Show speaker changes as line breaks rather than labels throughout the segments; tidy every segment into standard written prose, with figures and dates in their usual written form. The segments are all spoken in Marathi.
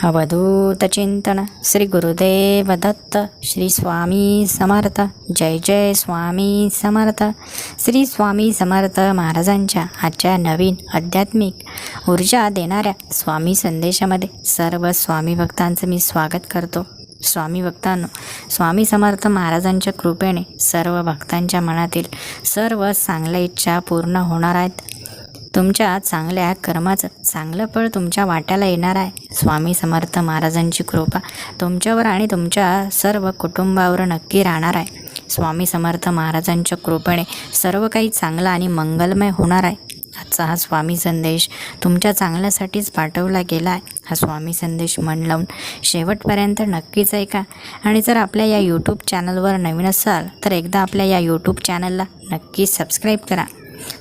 अवधूत चिंतन श्री गुरुदेव दत्त श्री स्वामी समर्थ. जय जय स्वामी समर्थ. श्री स्वामी समर्थ महाराजांच्या आजच्या नवीन आध्यात्मिक ऊर्जा देणाऱ्या स्वामी संदेशामध्ये सर्व स्वामी भक्तांचं मी स्वागत करतो. स्वामी भक्तांनो, स्वामी समर्थ महाराजांच्या कृपेने सर्व भक्तांच्या मनातील सर्व चांगल्या इच्छा पूर्ण होणार आहेत. तुमच्या चांगल्या कर्माचं चांगलं फळ तुमच्या वाट्याला येणार आहे. स्वामी समर्थ महाराजांची कृपा तुमच्यावर आणि तुमच्या सर्व कुटुंबावर नक्की राहणार आहे. स्वामी समर्थ महाराजांच्या कृपेने सर्व काही चांगलं आणि मंगलमय होणार आहे. आजचा हा स्वामी संदेश तुमच्या चांगल्यासाठीच पाठवला गेला आहे. हा स्वामी संदेश मन लावून शेवटपर्यंत नक्कीच ऐका. आणि जर आपल्या या यूट्यूब चॅनलवर नवीन असाल तर एकदा आपल्या या यूट्यूब चॅनलला नक्की सबस्क्राईब करा.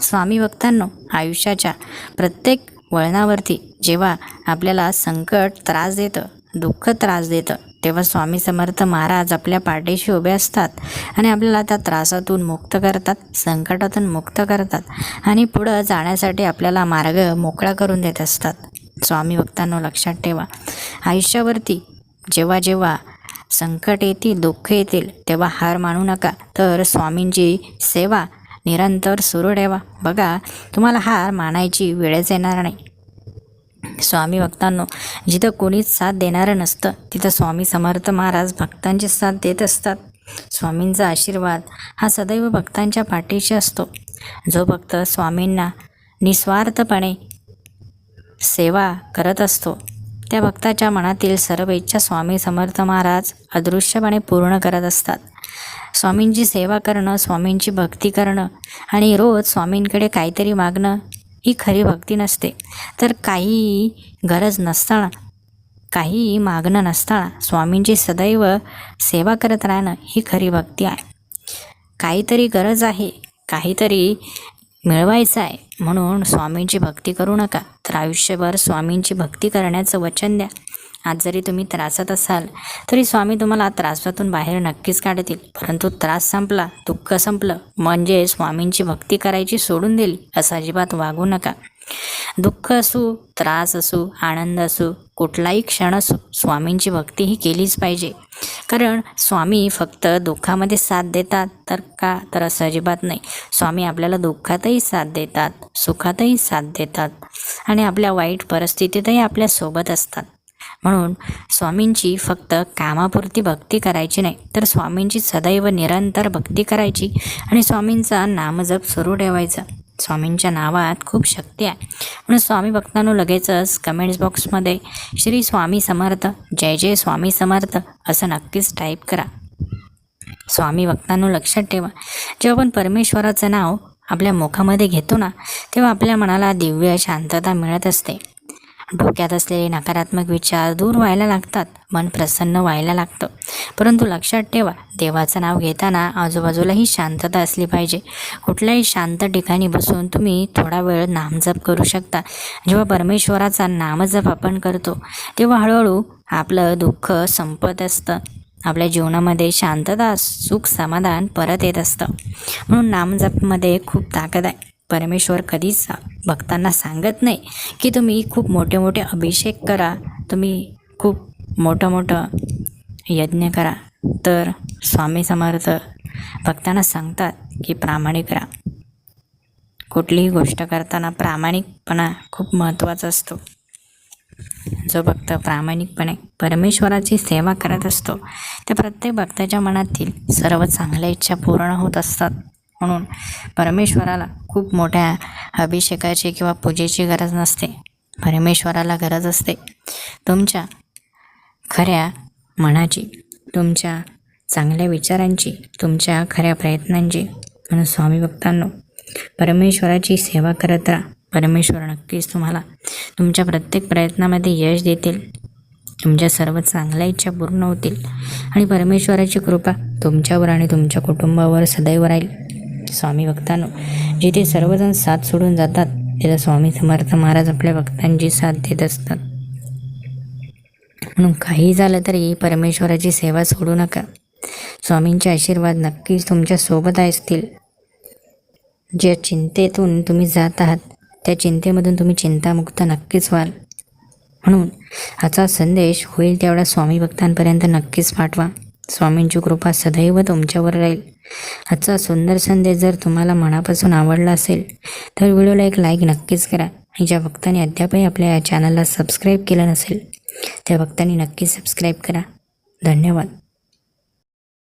स्वामी भक्तांनो, आयुष्याच्या प्रत्येक वळणावरती जेव्हा आपल्याला संकट त्रास देतं, दुःख त्रास देतं, तेव्हा स्वामी समर्थ महाराज आपल्या पाठीशी उभे असतात आणि आपल्याला त्या त्रासातून मुक्त करतात, संकटातून मुक्त करतात आणि पुढं जाण्यासाठी आपल्याला मार्ग मोकळा करून देत असतात. स्वामी भक्तांनो, लक्षात ठेवा, आयुष्यावरती जेव्हा जेव्हा संकट येतील, दुःख येतील, तेव्हा हार मानू नका, तर स्वामींची सेवा निरंतर सुरू ठेवा. बघा, तुम्हाला हार मानायची वेळच येणार नाही. स्वामी भक्तांनो, जिथं कोणीच साथ देणारं नसतं तिथं स्वामी समर्थ महाराज भक्तांची साथ देत असतात. स्वामींचा आशीर्वाद हा सदैव भक्तांच्या पाठीशी असतो. जो भक्त स्वामींना निस्वार्थपणे सेवा करत असतो त्या भक्ताच्या मनातील सर्व इच्छा स्वामी समर्थ महाराज अदृश्यपणे पूर्ण करत असतात. स्वामींची सेवा करणं, स्वामींची भक्ती करणं आणि रोज स्वामींकडे काहीतरी मागणं ही खरी भक्ती नसते. तर काही गरज नसताना, काही मागणं नसताना स्वामींची सदैव सेवा करत राहणं ही खरी भक्ती आहे. काहीतरी गरज आहे, काहीतरी मिळवायचं आहे म्हणून स्वामींची भक्ती करू नका, तर आयुष्यभर स्वामींची भक्ती करण्याचं वचन द्या. आज जरी तुम्ही त्रासात असाल तरी स्वामी तुम्हाला त्रासातून बाहेर नक्कीच काढतील. परंतु त्रास संपला, दुःख संपलं म्हणजे स्वामींची भक्ती करायची सोडून दिली असं अजिबात वागू नका. दुःख असू, त्रास असू, आनंद असू, कुठलाही क्षण असू, स्वामींची भक्ती ही केलीच पाहिजे. कारण स्वामी फक्त दुःखामध्ये साथ देतात तर असं अजिबात नाही. स्वामी आपल्याला दुःखातही साथ देतात, सुखातही साथ देतात आणि आपल्या वाईट परिस्थितीतही आपल्यासोबत असतात. म्हणून स्वामींची फक्त कामापुरती भक्ती करायची नाही, तर स्वामींची सदैव निरंतर भक्ती करायची आणि स्वामींचा नामजप सुरू ठेवायचा. स्वामींच्या नावात खूप शक्ती आहे. म्हणून स्वामी भक्तांनो, लगेचच कमेंट्स बॉक्समध्ये श्री स्वामी समर्थ, जय जय स्वामी समर्थ असं नक्कीच टाईप करा. स्वामी भक्तांनो, लक्षात ठेवा, जेव्हा आपण परमेश्वराचं नाव आपल्या मुखामध्ये घेतो ना, तेव्हा आपल्या मनाला दिव्य शांतता मिळत असते. डोक्यात असलेले नकारात्मक विचार दूर व्हायला लागतात, मन प्रसन्न व्हायला लागतं. परंतु लक्षात ठेवा, देवाचं नाव घेताना आजूबाजूलाही शांतता असली पाहिजे. कुठल्याही शांत ठिकाणी बसून तुम्ही थोडा वेळ नामजप करू शकता. जेव्हा परमेश्वराचा नामजप आपण करतो तेव्हा हळूहळू आपलं दुःख संपत असतं, आपल्या जीवनामध्ये शांतता, सुख, समाधान परत येत असतं. म्हणून नामजपमध्ये खूप ताकद आहे. परमेश्वर कधीच भक्तांना सांगत नाही की तुम्ही खूप मोठे मोठे अभिषेक करा, तुम्ही खूप मोठं यज्ञ करा. तर स्वामी समर्थ भक्तांना सांगतात की प्रामाणिक राहा. कुठलीही गोष्ट करताना प्रामाणिकपणा खूप महत्त्वाचा असतो. जो भक्त प्रामाणिकपणे परमेश्वराची सेवा करत असतो त्या प्रत्येक भक्ताच्या मनातील सर्व चांगल्या इच्छा पूर्ण होत असतात. म्हणून परमेश्वराला खूप मोठ्या अभिषेकाची किंवा पूजेची गरज नसते. परमेश्वराला गरज असते तुमच्या खऱ्या मनाची, तुमच्या चांगल्या विचारांची, तुमच्या खऱ्या प्रयत्नांची. म्हणून स्वामी भक्तांनो, परमेश्वराची सेवा करत राहा. परमेश्वर नक्कीच तुम्हाला तुमच्या प्रत्येक प्रयत्नामध्ये यश देतील. तुमच्या सर्व चांगल्या इच्छा पूर्ण होतील आणि परमेश्वराची कृपा तुमच्यावर आणि तुमच्या कुटुंबावर सदैव राहील. स्वामी भक्तांनो, जिथे सर्वजण साथ सोडून जातात तिथे स्वामी समर्थ महाराज आपल्या भक्तांची साथ देत असतात. म्हणून काही झालं तरी परमेश्वराची सेवा सोडू नका. स्वामींचे आशीर्वाद नक्कीच तुमच्या सोबत असतील. ज्या चिंतेतून तुम्ही जात आहात त्या चिंतेमधून तुम्ही चिंतामुक्त नक्कीच व्हाल. म्हणून आजचा संदेश होईल तेवढा स्वामी भक्तांपर्यंत नक्कीच पाठवा. स्वामींची कृपा सदैव तुमच्यावर राहील. आजचा सुंदर संदेश जर तुम्हाला मनापासून आवडला असेल तर व्हिडिओला एक लाईक नक्कीच करा. आणि ज्या भक्तांनी अद्यापही आपल्या या चॅनलला सबस्क्राईब केलं नसेल त्या भक्तांनी नक्की सबस्क्राईब करा. धन्यवाद.